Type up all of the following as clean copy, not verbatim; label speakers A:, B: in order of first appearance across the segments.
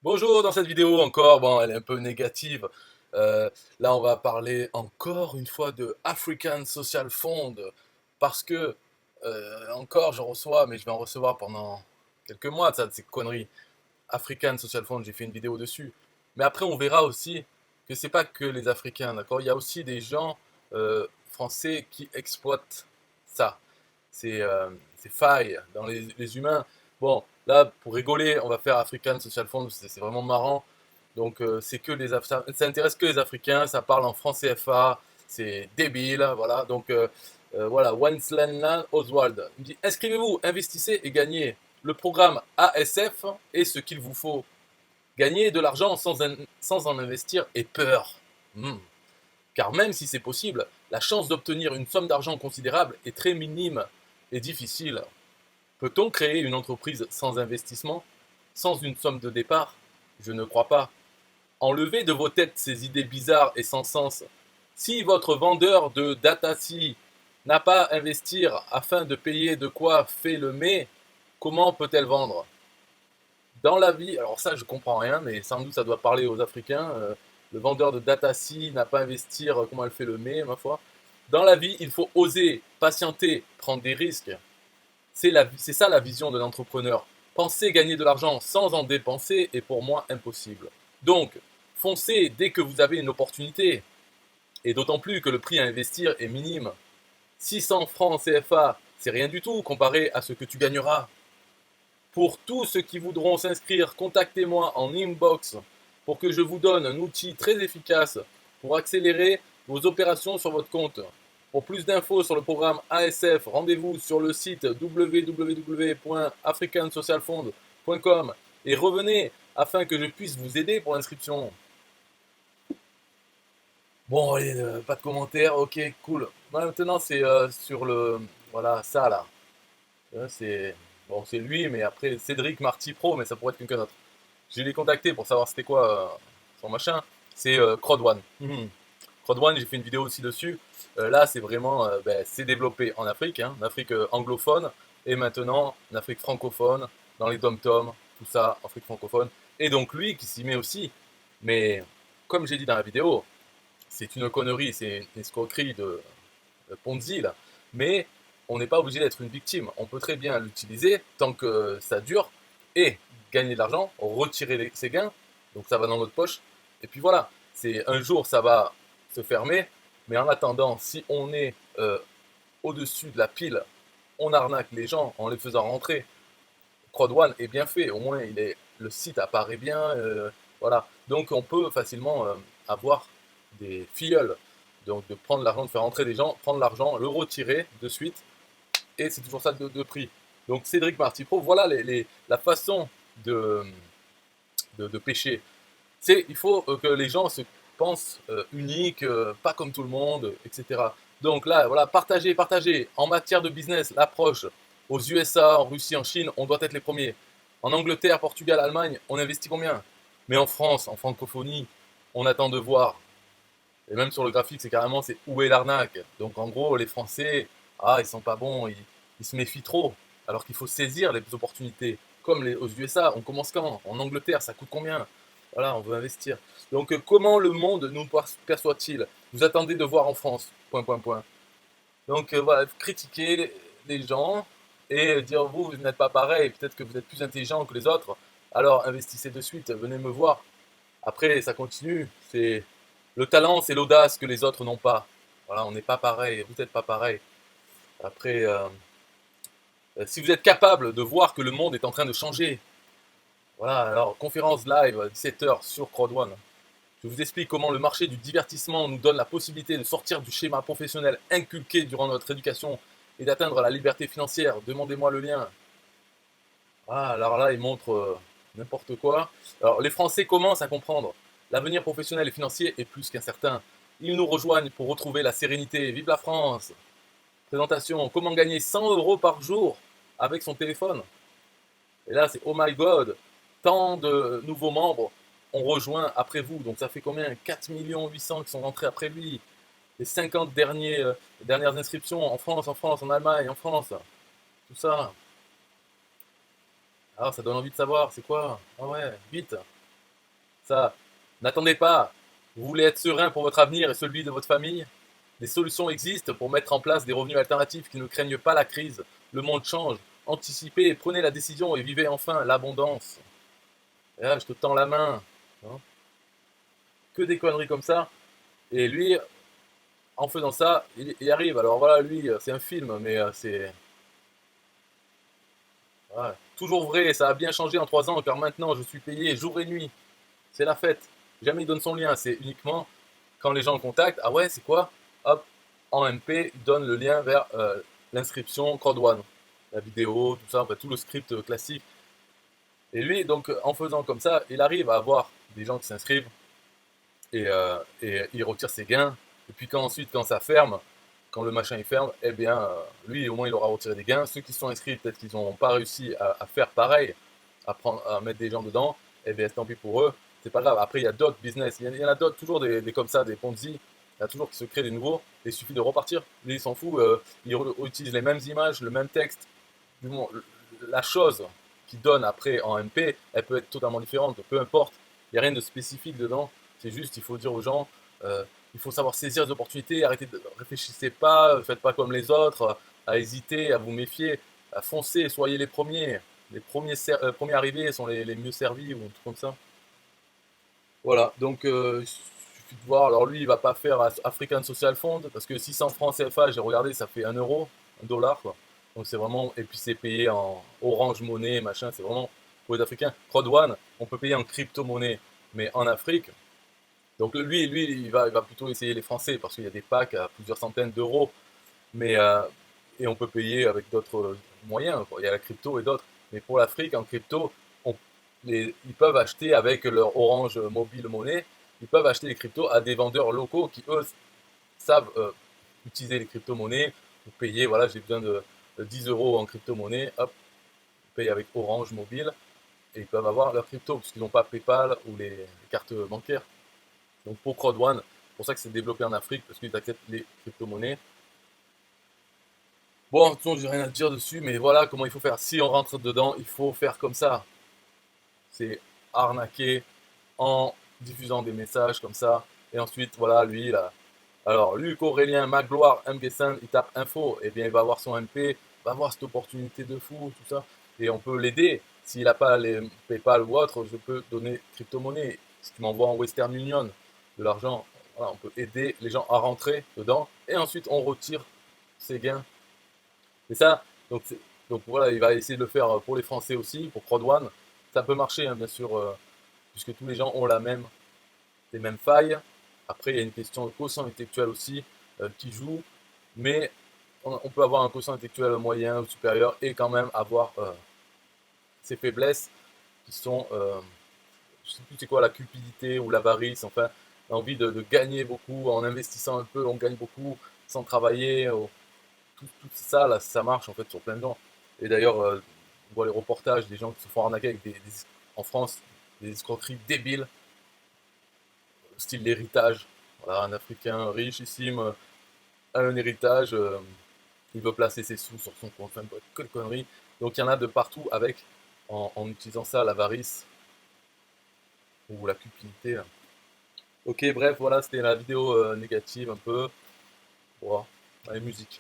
A: Bonjour, dans cette vidéo encore, bon, elle est un peu négative. Là, on va parler encore une fois de African Social Fund parce que encore, je reçois, mais je vais en recevoir pendant quelques mois de ça, de ces conneries. African Social Fund, j'ai fait une vidéo dessus. Mais après, on verra aussi que c'est pas que les Africains, d'accord? Il y a aussi des gens français qui exploitent ça, ces failles dans les humains. Bon, là, pour rigoler, on va faire African Social Fund, c'est vraiment marrant. Donc, c'est que ça intéresse que les Africains, ça parle en franc CFA, c'est débile, voilà. Donc, voilà, Wanslanland Oswald il me dit inscrivez-vous, investissez et gagnez. Le programme ASF est ce qu'il vous faut. Gagner de l'argent sans en investir est peur. Hmm. Car même si c'est possible, la chance d'obtenir une somme d'argent considérable est très minime et difficile. Peut-on créer une entreprise sans investissement, sans une somme de départ? Je ne crois pas. Enlevez de vos têtes ces idées bizarres et sans sens. Si votre vendeur de Datasy n'a pas à investir afin de payer de quoi fait le mais, comment peut-elle vendre? Dans la vie, alors ça je comprends rien, mais sans doute ça doit parler aux Africains. Le vendeur de Datasy n'a pas à investir, comment elle fait le mais, ma foi. Dans la vie, il faut oser, patienter, prendre des risques. C'est ça la vision de l'entrepreneur. Penser gagner de l'argent sans en dépenser est pour moi impossible. Donc, foncez dès que vous avez une opportunité. Et d'autant plus que le prix à investir est minime. 600 francs CFA, c'est rien du tout comparé à ce que tu gagneras. Pour tous ceux qui voudront s'inscrire, contactez-moi en inbox pour que je vous donne un outil très efficace pour accélérer vos opérations sur votre compte. Pour plus d'infos sur le programme ASF, rendez-vous sur le site www.africansocialfund.com et revenez afin que je puisse vous aider pour l'inscription. Bon, allez, pas de commentaires, ok, cool. Maintenant, c'est sur le. Voilà, ça là. C'est bon, c'est lui, mais après Cédric Marty Pro, mais ça pourrait être quelqu'un d'autre. Je l'ai contacté pour savoir c'était quoi son machin. C'est Crowd1. Crowd1, j'ai fait une vidéo aussi dessus. Là, c'est vraiment, c'est développé en Afrique, hein, en Afrique anglophone, et maintenant en Afrique francophone, dans les dom-toms, tout ça, Afrique francophone. Et donc lui qui s'y met aussi. Mais comme j'ai dit dans la vidéo, c'est une connerie, c'est une escroquerie de Ponzi là. Mais on n'est pas obligé d'être une victime. On peut très bien l'utiliser tant que ça dure et gagner de l'argent, retirer ses gains, donc ça va dans notre poche. Et puis voilà, c'est un jour ça va se fermer, mais en attendant, si on est au-dessus de la pile, on arnaque les gens en les faisant rentrer. Crowd1 est bien fait, au moins le site apparaît bien, voilà. Donc on peut facilement avoir des filleuls, donc de prendre l'argent, de faire rentrer des gens, prendre l'argent, le retirer de suite, et c'est toujours ça de prix. Donc Cédric Marty Pro, voilà la façon de pêcher. Il faut que les gens se pensent uniques, pas comme tout le monde, etc. Donc là, voilà, partagez, partagez. En matière de business, l'approche aux USA, en Russie, en Chine, on doit être les premiers. En Angleterre, Portugal, Allemagne, on investit combien? Mais en France, en francophonie, on attend de voir. Et même sur le graphique, c'est carrément c'est où est l'arnaque. Donc en gros, les Français, ils sont pas bons, ils se méfient trop. Alors qu'il faut saisir les opportunités. Comme aux USA, on commence quand? En Angleterre, ça coûte combien? Voilà, on veut investir. Donc comment le monde nous perçoit-il? Vous attendez de voir en France. Point, point, point. Donc voilà, critiquer les gens et dire vous n'êtes pas pareil, peut-être que vous êtes plus intelligent que les autres. Alors investissez de suite, venez me voir. Après, ça continue. C'est le talent, c'est l'audace que les autres n'ont pas. Voilà, on n'est pas pareil. Vous n'êtes pas pareil. Après, si vous êtes capable de voir que le monde est en train de changer, voilà. Alors conférence live à 17h sur Crowd1. Je vous explique comment le marché du divertissement nous donne la possibilité de sortir du schéma professionnel inculqué durant notre éducation et d'atteindre la liberté financière. Demandez-moi le lien. Alors là, il montre n'importe quoi. Alors, les Français commencent à comprendre. L'avenir professionnel et financier est plus qu'incertain. Ils nous rejoignent pour retrouver la sérénité. Vive la France! Présentation. Comment gagner 100 € par jour avec son téléphone? Et là, c'est oh my god! Tant de nouveaux membres ont rejoint après vous. Donc, ça fait combien? 4 800 000 qui sont rentrés après lui. Les 50 dernières inscriptions en France, en Allemagne, en France. Tout ça. Alors, ça donne envie de savoir, c'est quoi? Ah ouais, vite. Ça, n'attendez pas. Vous voulez être serein pour votre avenir et celui de votre famille? Des solutions existent pour mettre en place des revenus alternatifs qui ne craignent pas la crise. Le monde change. Anticipez, prenez la décision et vivez enfin l'abondance. Et là, je te tends la main. Hein. Que des conneries comme ça. Et lui, en faisant ça, il arrive. Alors voilà, lui, c'est un film, mais c'est voilà, toujours vrai. Ça a bien changé en 3 ans, car maintenant, je suis payé jour et nuit. C'est la fête. Jamais il donne son lien. C'est uniquement quand les gens le contactent. Ah ouais, c'est quoi? Hop, en MP, il donne le lien vers l'inscription Crowd1. La vidéo, tout ça, enfin, tout le script classique. Et lui, donc, en faisant comme ça, il arrive à avoir des gens qui s'inscrivent et il retire ses gains. Et puis ensuite, quand ça ferme, quand le machin il ferme, eh bien, lui, au moins, il aura retiré des gains. Ceux qui sont inscrits, peut-être qu'ils n'ont pas réussi à faire pareil, à mettre des gens dedans, eh bien, tant pis pour eux. C'est pas grave. Après, il y a d'autres business. Il y en a d'autres, toujours des comme ça, des Ponzi. Il y a toujours qui se créent des nouveaux. Et il suffit de repartir. Lui, il s'en fout. Il utilise les mêmes images, le même texte. La chose qui donne après en MP, elle peut être totalement différente. Peu importe. Il n'y a rien de spécifique dedans. C'est juste, il faut dire aux gens, il faut savoir saisir les opportunités, arrêtez de réfléchissez pas, faites pas comme les autres, à hésiter, à vous méfier, à foncer, soyez les premiers. Les premiers arrivés sont les mieux servis ou un truc comme ça. Voilà, donc il suffit de voir. Alors lui, il va pas faire African Social Fund parce que 600 francs CFA, j'ai regardé, ça fait 1 euro, 1 dollar quoi. Donc c'est vraiment, et puis c'est payé en Orange Monnaie, machin, c'est vraiment pour les Africains. Crowd1, on peut payer en crypto-monnaie, mais en Afrique, donc lui, il va plutôt essayer les Français parce qu'il y a des packs à plusieurs centaines d'euros, mais et on peut payer avec d'autres moyens, quoi. Il y a la crypto et d'autres. Mais pour l'Afrique, en crypto, on- ils peuvent acheter avec leur Orange Mobile Money, ils peuvent acheter les cryptos à des vendeurs locaux qui eux savent utiliser les crypto-monnaies. Vous payez, voilà, j'ai besoin de 10 euros en crypto-monnaie, hop, ils payent avec Orange Mobile et ils peuvent avoir leur crypto parce qu'ils n'ont pas PayPal ou les cartes bancaires. Donc pour Crowd1, c'est pour ça que c'est développé en Afrique, parce qu'ils acceptent les crypto-monnaies. Bon, de toute façon, j'ai rien à dire dessus, mais voilà comment il faut faire. Si on rentre dedans, il faut faire comme ça. C'est arnaquer en diffusant des messages comme ça. Et ensuite, voilà, lui, là. Alors, Luc Aurélien Magloire Mguessin, il tape info, et bien il va avoir son MP, va avoir cette opportunité de fou, tout ça. Et on peut l'aider. S'il n'a pas les PayPal ou autre, je peux donner crypto-monnaie. Si tu m'envoies en Western Union de l'argent, voilà, on peut aider les gens à rentrer dedans. Et ensuite, on retire ses gains. C'est ça. Donc voilà, il va essayer de le faire pour les Français aussi, pour Crowd1. Ça peut marcher, hein, bien sûr, puisque tous les gens ont les mêmes failles. Après, il y a une question de quotient intellectuel aussi qui joue, mais on peut avoir un quotient intellectuel moyen ou supérieur et quand même avoir ses faiblesses qui sont, je ne sais plus c'est quoi, la cupidité ou l'avarice, enfin, l'envie de gagner beaucoup en investissant un peu, on gagne beaucoup sans travailler. Tout ça, là, ça marche en fait sur plein de gens. Et d'ailleurs, on voit les reportages des gens qui se font arnaquer avec en France, des escroqueries débiles, style l'héritage. Voilà, un Africain richissime a un héritage, il veut placer ses sous sur son compte, enfin, que de conneries. Donc il y en a de partout avec, en utilisant ça, l'avarice ou la cupidité. Là. Ok, bref, voilà, c'était la vidéo négative un peu. Voilà, allez, musique.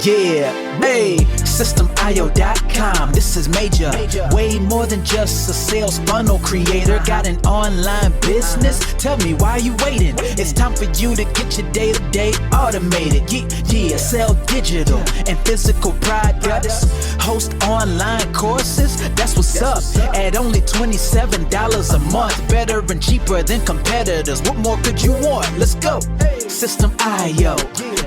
B: Yeah, hey, systemio.com, this is major. Way more than just a sales funnel creator. Got an online business? Tell me why you waiting? It's time for you to get your day-to-day automated. Yeah, sell digital and physical products. Host online courses, that's what's up. At only $27 a month, better and cheaper than competitors. What more could you want? Let's go. System.io,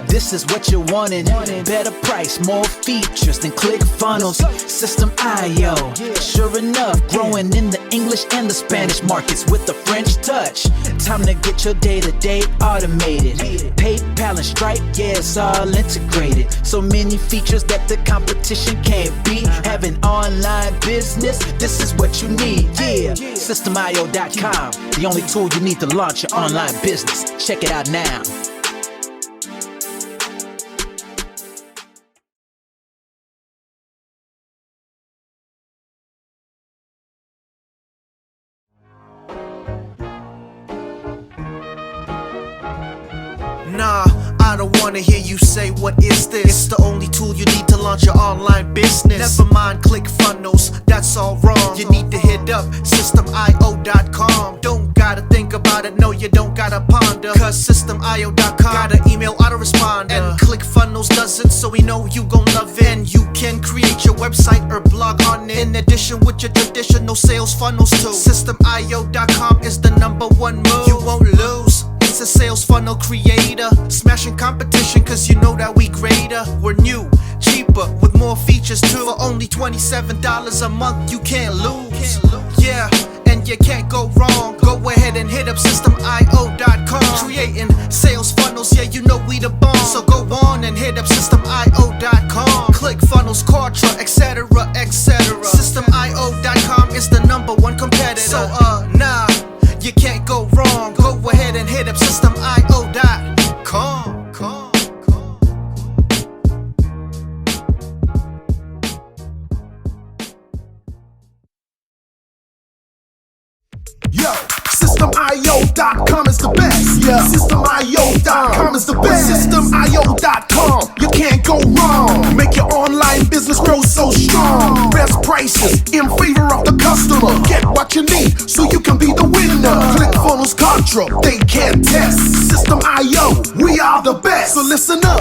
B: this is what you're wanting. Better price, more features than ClickFunnels. System.io, sure enough, growing in the English and the Spanish markets with the French touch. Time to get your day-to-day automated. PayPal and Stripe, yeah, it's all integrated. So many features that the competition can't beat. Have an online business, this is what you need. Yeah, Systemio.com, the only tool you need to launch your online business. Check it out now.
C: wanna hear you say, what is this? It's the only tool you need to launch your online business. Never mind ClickFunnels, that's all wrong. You need to hit up systemio.com. Don't gotta think about it, no, you don't gotta ponder. Cause systemio.com got an email autoresponder. And ClickFunnels does it, so we know you gon' love it. And you can create your website or blog on it, in addition with your traditional sales funnels too. Systemio.com is the #1 move. You won't lose. It's a sales funnel creator, smashing competition cause you know that we greater. We're new, cheaper, with more features too. For only $27 a month, you can't lose. Yeah, and you can't go wrong. Go ahead and hit up systemio.com. Creating sales funnels, yeah, you know we the bomb. So go on and hit up systemio.com. ClickFunnels, Kartra, etc, etc. Systemio.com is the #1 competitor. So nah, you can't go wrong. Go ahead and hit up systemio.com.
D: Yo, systemio.com is the best. Yeah, systemio.com is the best. Systemio.com, you can't go wrong. Make your online business grow so strong. Best prices in favor of the customer. Get what you need so you can be the winner. ClickFunnels, Kartra, they can't test. System.io, we are the best. So listen up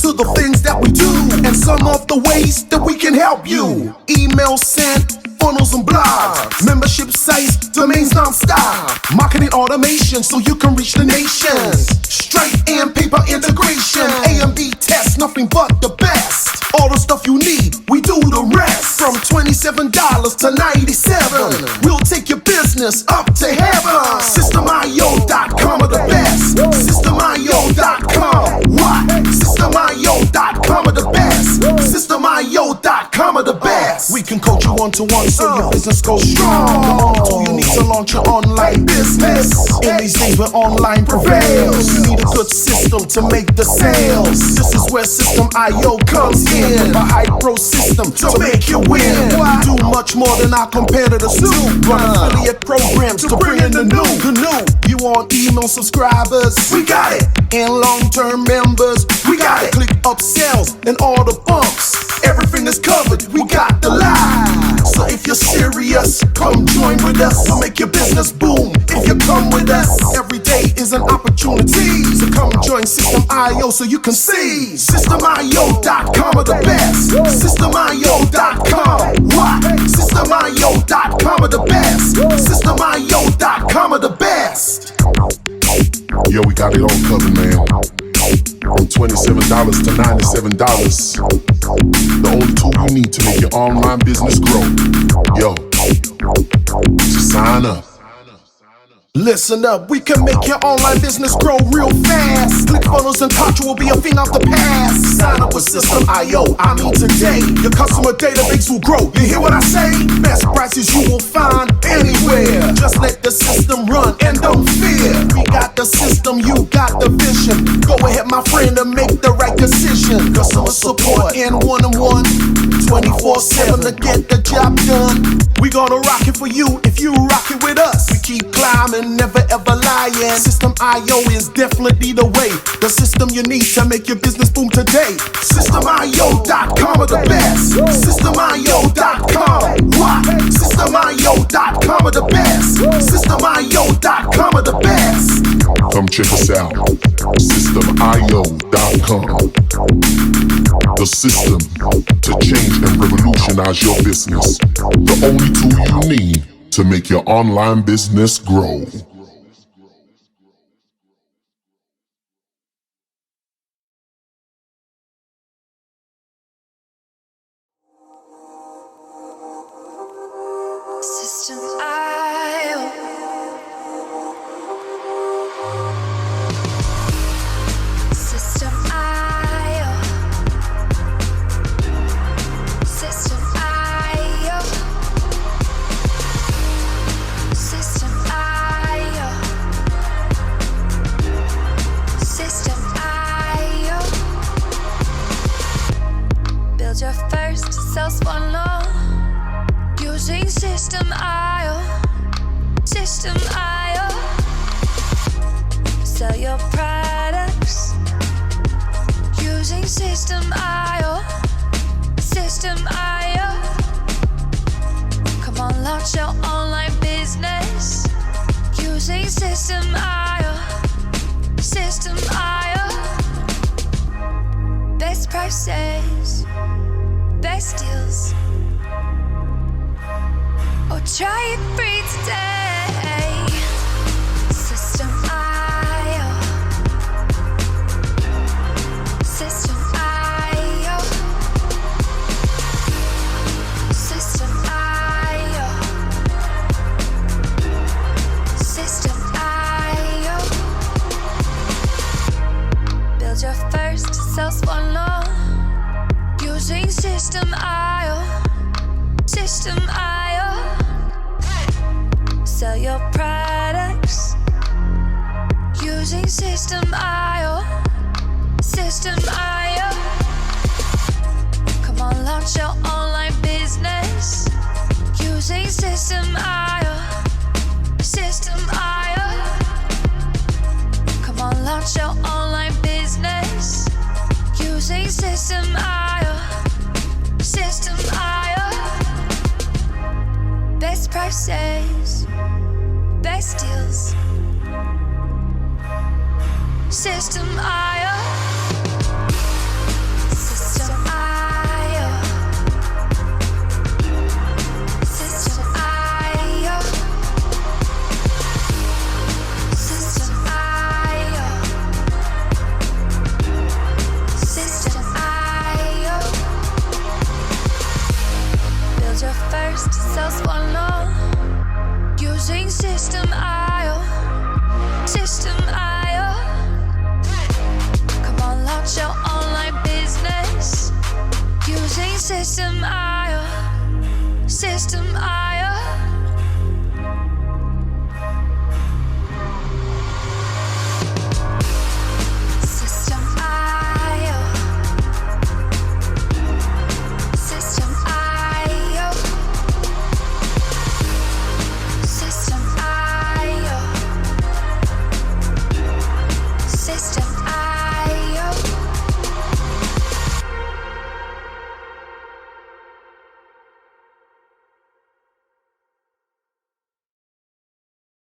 D: to the things that we do and some of the ways that we can help you. Email sent, funnels and blogs, membership sites, domains non-stop, marketing automation so you can reach the nations, Stripe and paper integration, A&B tests, nothing but the best. All the stuff you need, we do the rest. From $27 to $97, we'll take your business up to heaven. Systemio.com are the best. Systemio.com, what? Systemio.com are the best. Systemio.com are the best. We can coach you one-to-one so your business goes strong. So you need to launch your online business. In these days where online prevails, you need a good system to make the sales. This is where System.io comes in. A high-pro system to make you win. We do much more than our competitors do. Run affiliate programs to bring in the new. You want email subscribers? We got it. And long-term members? We got it. Click upsells and all the bumps. Everything is covered. We got the line. So if you're serious, come join with us. We'll make your business boom if you come with us. Every day is an opportunity. So come join System.io so you can see. Systemio.com are the best. Systemio.com, what? Systemio.com are the best. Systemio.com are the best.
E: Yo, we got it all covered, man. From $27 to $97. The only tool you need to make your online business grow. Yo, just sign up.
D: Listen up, we can make your online business grow real fast. ClickFunnels and Kartra will be a thing of the past. Sign up with System.io, I mean today. Your customer database will grow, you hear what I say? Best prices you will find anywhere. Just let the system run and don't fear. We got the system, you got the vision. Go ahead my friend and make the right decision. Customer support and one-on-one, 24/7 to get the job done. We gonna rock it for you if you rock it with us. We keep climbing, never ever lying. System.io is definitely the way. The system you need to make your business boom today. Systemio.com are the best. Systemio.com, what? Systemio.com are the best. Systemio.com are the best.
E: Come check us out. Systemio.com. The system to change and revolutionize your business. The only tool you need to make your online business grow.
F: System.io. System.io. System.io. System.io. System.io. Build your first sales funnel using System.io. System.io. Sell your products using System IO. System IO. Come on, launch your online business using System IO. System IO. Best prices, best deals. Or try it free today. System IO. System IO. System IO. System IO. Build your first sales funnel using System IO. System IO. Sell your products using System IO. System IO. Come on, launch your online business using System IO. System IO. Come on, launch your online business using System IO. System IO. Best prices, best deals. System IO. System IO. System IO. System IO. System IO. Build your first sales funnel using System IO. System IO. Come on, launch your online business using System IO. System IO.